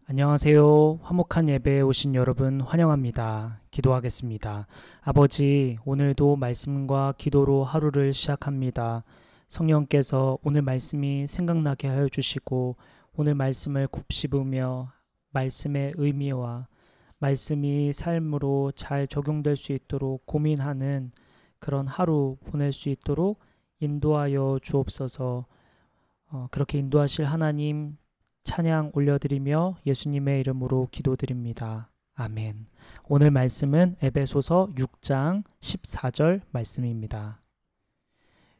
안녕하세요. 화목한 예배에 오신 여러분 환영합니다. 기도하겠습니다. 아버지, 오늘도 말씀과 기도로 하루를 시작합니다. 성령께서 오늘 말씀이 생각나게 하여 주시고 오늘 말씀을 곱씹으며 말씀의 의미와 말씀이 삶으로 잘 적용될 수 있도록 고민하는 그런 하루 보낼 수 있도록 인도하여 주옵소서. 그렇게 인도하실 하나님 찬양 올려드리며 예수님의 이름으로 기도드립니다. 아멘. 오늘 말씀은 에베소서 6장 14절 말씀입니다.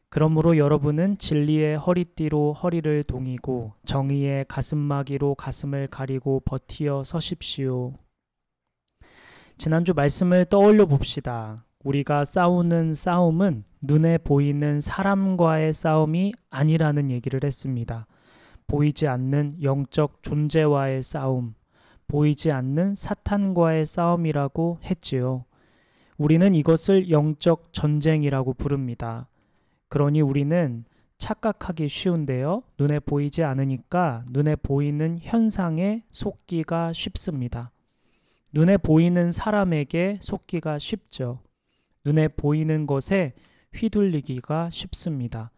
그러므로 여러분은 진리의 허리띠로 허리를 동이고 정의의 가슴막이로 가슴을 가리고 버티어 서십시오. 지난주 말씀을 떠올려 봅시다. 우리가 싸우는 싸움은 눈에 보이는 사람과의 싸움이 아니라는 얘기를 했습니다. 보이지 않는 영적 존재와의 싸움, 보이지 않는 사탄과의 싸움이라고 했지요. 우리는 이것을 영적 전쟁이라고 부릅니다. 그러니 우리는 착각하기 쉬운데요. 눈에 보이지 않으니까 눈에 보이는 현상에 속기가 쉽습니다. 눈에 보이는 사람에게 속기가 쉽죠. 눈에 보이는 것에 휘둘리기가 쉽습니다.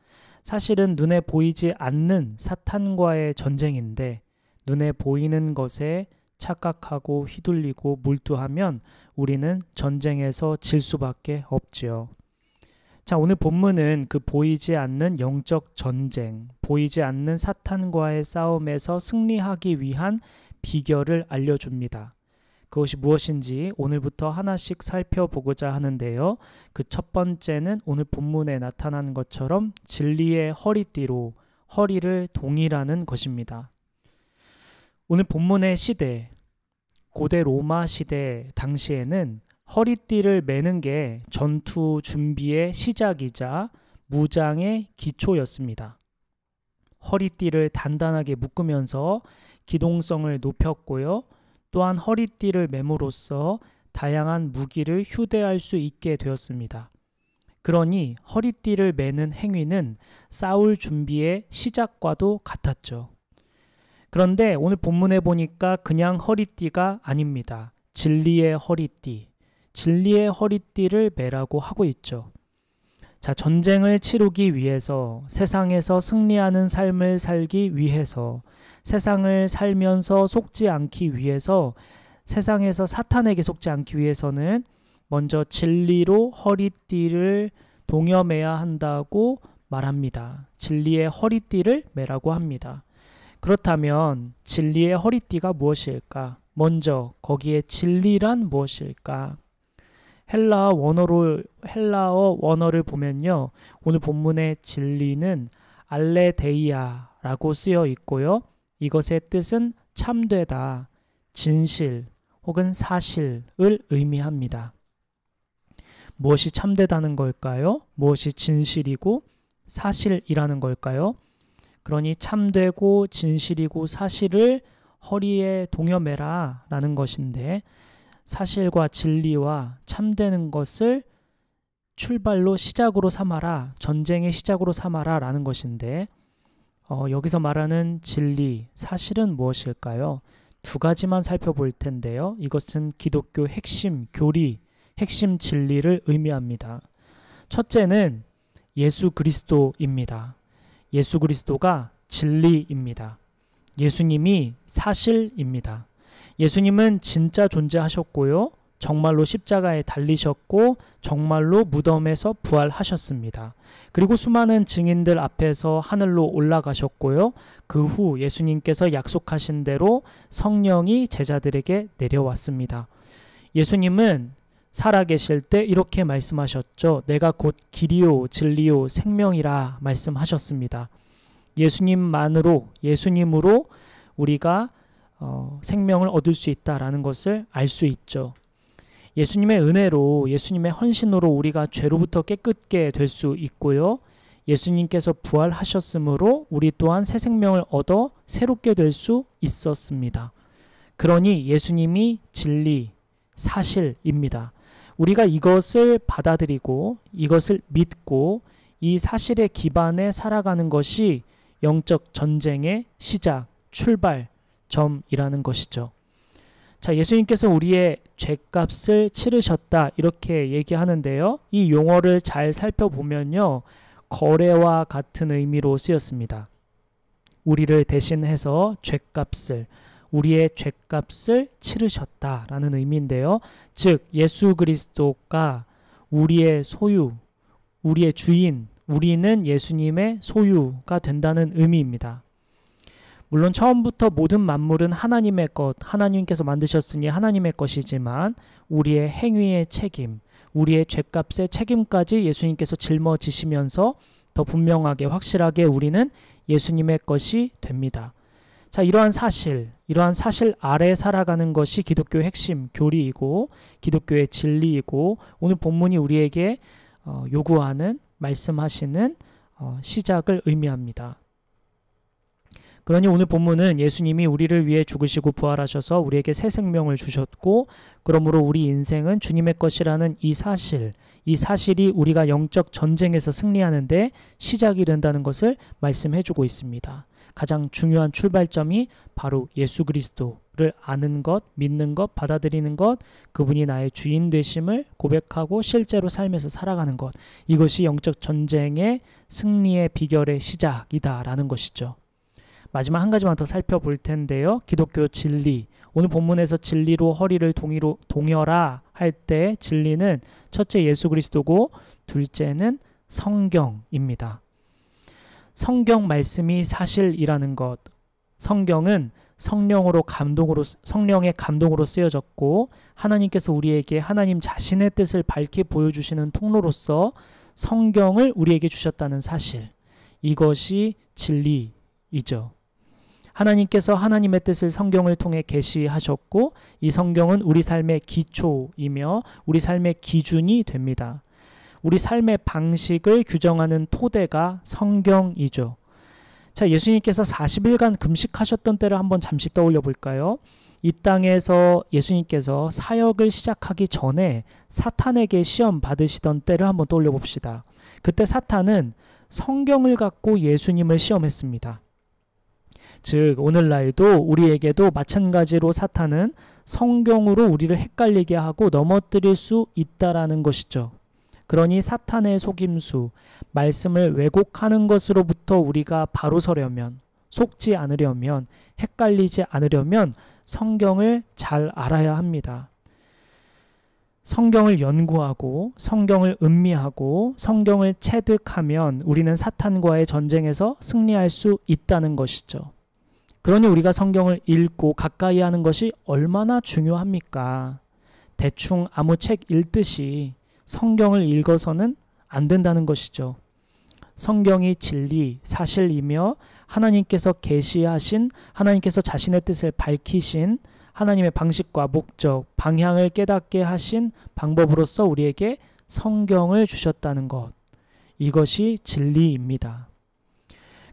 사실은 눈에 보이지 않는 사탄과의 전쟁인데 눈에 보이는 것에 착각하고 휘둘리고 몰두하면 우리는 전쟁에서 질 수밖에 없지요. 자, 오늘 본문은 그 보이지 않는 영적 전쟁, 보이지 않는 사탄과의 싸움에서 승리하기 위한 비결을 알려줍니다. 그것이 무엇인지 오늘부터 하나씩 살펴보고자 하는데요. 그 첫 번째는 오늘 본문에 나타난 것처럼 진리의 허리띠로 허리를 동이라는 것입니다. 오늘 본문의 시대, 고대 로마 시대 당시에는 허리띠를 매는 게 전투 준비의 시작이자 무장의 기초였습니다. 허리띠를 단단하게 묶으면서 기동성을 높였고요. 또한 허리띠를 맴으로써 다양한 무기를 휴대할 수 있게 되었습니다. 그러니 허리띠를 매는 행위는 싸울 준비의 시작과도 같았죠. 그런데 오늘 본문에 보니까 그냥 허리띠가 아닙니다. 진리의 허리띠, 진리의 허리띠를 매라고 하고 있죠. 자, 전쟁을 치르기 위해서, 세상에서 승리하는 삶을 살기 위해서, 세상을 살면서 속지 않기 위해서, 세상에서 사탄에게 속지 않기 위해서는 먼저 진리로 허리띠를 동여매야 한다고 말합니다. 진리의 허리띠를 매라고 합니다. 그렇다면 진리의 허리띠가 무엇일까? 먼저 거기에 진리란 무엇일까? 헬라어 원어를 보면요. 오늘 본문의 진리는 알레데이아라고 쓰여 있고요. 이것의 뜻은 참되다, 진실 혹은 사실을 의미합니다. 무엇이 참되다는 걸까요? 무엇이 진실이고 사실이라는 걸까요? 그러니 참되고 진실이고 사실을 허리에 동여매라 라는 것인데 사실과 진리와 참되는 것을 출발로 시작으로 삼아라, 전쟁의 시작으로 삼아라 라는 것인데 여기서 말하는 진리, 사실은 무엇일까요? 두 가지만 살펴볼 텐데요. 이것은 기독교 핵심 교리, 핵심 진리를 의미합니다. 첫째는 예수 그리스도입니다. 예수 그리스도가 진리입니다. 예수님이 사실입니다. 예수님은 진짜 존재하셨고요. 정말로 십자가에 달리셨고 정말로 무덤에서 부활하셨습니다. 그리고 수많은 증인들 앞에서 하늘로 올라가셨고요. 그 후 예수님께서 약속하신 대로 성령이 제자들에게 내려왔습니다. 예수님은 살아계실 때 이렇게 말씀하셨죠. 내가 곧 길이요 진리요 생명이라 말씀하셨습니다. 예수님으로 우리가 생명을 얻을 수 있다라는 것을 알 수 있죠. 예수님의 은혜로, 예수님의 헌신으로 우리가 죄로부터 깨끗게 될 수 있고요. 예수님께서 부활하셨으므로 우리 또한 새 생명을 얻어 새롭게 될 수 있었습니다. 그러니 예수님이 진리, 사실입니다. 우리가 이것을 받아들이고 이것을 믿고 이 사실의 기반에 살아가는 것이 영적 전쟁의 시작, 출발, 점이라는 것이죠. 자, 예수님께서 우리의 죄값을 치르셨다 이렇게 얘기하는데요. 이 용어를 잘 살펴보면요. 거래와 같은 의미로 쓰였습니다. 우리를 대신해서 우리의 죄값을 치르셨다라는 의미인데요. 즉 예수 그리스도가 우리의 소유, 우리의 주인, 우리는 예수님의 소유가 된다는 의미입니다. 물론 처음부터 모든 만물은 하나님의 것, 하나님께서 만드셨으니 하나님의 것이지만 우리의 행위의 책임, 우리의 죄값의 책임까지 예수님께서 짊어지시면서 더 분명하게 확실하게 우리는 예수님의 것이 됩니다. 자, 이러한 사실 아래 살아가는 것이 기독교의 핵심 교리이고 기독교의 진리이고 오늘 본문이 우리에게 요구하는 말씀하시는 시작을 의미합니다. 그러니 오늘 본문은 예수님이 우리를 위해 죽으시고 부활하셔서 우리에게 새 생명을 주셨고 그러므로 우리 인생은 주님의 것이라는 이 사실이 우리가 영적 전쟁에서 승리하는데 시작이 된다는 것을 말씀해주고 있습니다. 가장 중요한 출발점이 바로 예수 그리스도를 아는 것, 믿는 것, 받아들이는 것, 그분이 나의 주인 되심을 고백하고 실제로 삶에서 살아가는 것, 이것이 영적 전쟁의 승리의 비결의 시작이다라는 것이죠. 마지막 한 가지만 더 살펴볼 텐데요. 기독교 진리. 오늘 본문에서 진리로 허리를 동여라 할 때 진리는 첫째 예수 그리스도고 둘째는 성경입니다. 성경 말씀이 사실이라는 것. 성경은 성령의 감동으로 쓰여졌고 하나님께서 우리에게 하나님 자신의 뜻을 밝히 보여주시는 통로로서 성경을 우리에게 주셨다는 사실. 이것이 진리이죠. 하나님께서 하나님의 뜻을 성경을 통해 계시하셨고 이 성경은 우리 삶의 기초이며 우리 삶의 기준이 됩니다. 우리 삶의 방식을 규정하는 토대가 성경이죠. 자, 예수님께서 40일간 금식하셨던 때를 한번 잠시 떠올려 볼까요? 이 땅에서 예수님께서 사역을 시작하기 전에 사탄에게 시험 받으시던 때를 한번 떠올려 봅시다. 그때 사탄은 성경을 갖고 예수님을 시험했습니다. 즉 오늘날도 우리에게도 마찬가지로 사탄은 성경으로 우리를 헷갈리게 하고 넘어뜨릴 수 있다라는 것이죠. 그러니 사탄의 속임수, 말씀을 왜곡하는 것으로부터 우리가 바로 서려면, 속지 않으려면, 헷갈리지 않으려면 성경을 잘 알아야 합니다. 성경을 연구하고 성경을 음미하고 성경을 체득하면 우리는 사탄과의 전쟁에서 승리할 수 있다는 것이죠. 그러니 우리가 성경을 읽고 가까이 하는 것이 얼마나 중요합니까? 대충 아무 책 읽듯이 성경을 읽어서는 안 된다는 것이죠. 성경이 진리, 사실이며 하나님께서 계시하신, 하나님께서 자신의 뜻을 밝히신 하나님의 방식과 목적, 방향을 깨닫게 하신 방법으로서 우리에게 성경을 주셨다는 것. 이것이 진리입니다.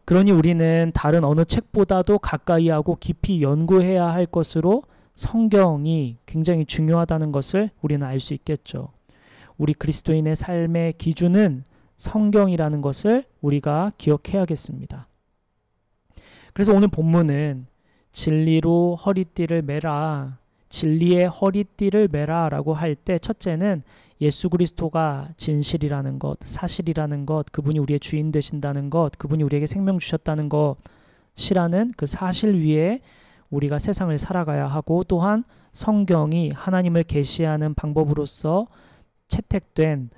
그러니 우리는 다른 어느 책보다도 가까이 하고 깊이 연구해야 할 것으로 성경이 굉장히 중요하다는 것을 우리는 알 수 있겠죠. 우리 그리스도인의 삶의 기준은 성경이라는 것을 우리가 기억해야겠습니다. 그래서 오늘 본문은 진리로 허리띠를 매라, 진리의 허리띠를 매라 라고 할 때 첫째는 예수 그리스도가 진실이라는 것, 사실이라는 것, 그분이 우리의 주인 되신다는 것, 그분이 우리에게 생명 주셨다는 것이라는 그 사실 위에 우리가 세상을 살아가야 하고 또한 성경이 하나님을 계시하는 방법으로서 채택된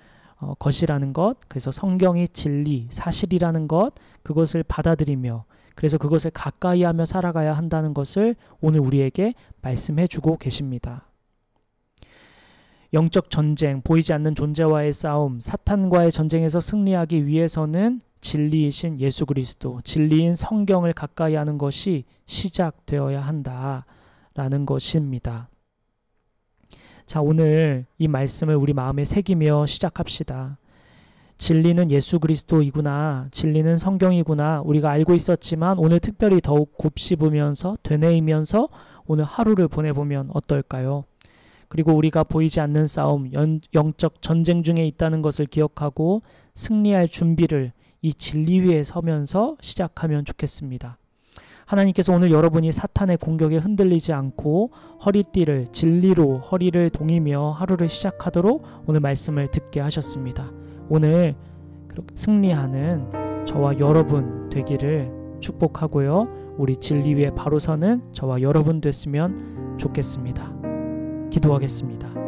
것이라는 것, 그래서 성경이 진리, 사실이라는 것, 그것을 받아들이며 그래서 그것을 가까이 하며 살아가야 한다는 것을 오늘 우리에게 말씀해 주고 계십니다. 영적 전쟁, 보이지 않는 존재와의 싸움, 사탄과의 전쟁에서 승리하기 위해서는 진리이신 예수 그리스도, 진리인 성경을 가까이 하는 것이 시작되어야 한다라는 것입니다. 자, 오늘 이 말씀을 우리 마음에 새기며 시작합시다. 진리는 예수 그리스도이구나, 진리는 성경이구나 우리가 알고 있었지만 오늘 특별히 더욱 곱씹으면서 되뇌이면서 오늘 하루를 보내보면 어떨까요? 그리고 우리가 보이지 않는 싸움, 영적 전쟁 중에 있다는 것을 기억하고 승리할 준비를 이 진리 위에 서면서 시작하면 좋겠습니다. 하나님께서 오늘 여러분이 사탄의 공격에 흔들리지 않고 허리띠를 진리로 허리를 동이며 하루를 시작하도록 오늘 말씀을 듣게 하셨습니다. 오늘 승리하는 저와 여러분 되기를 축복하고요. 우리 진리 위에 바로 서는 저와 여러분 됐으면 좋겠습니다. 기도하겠습니다.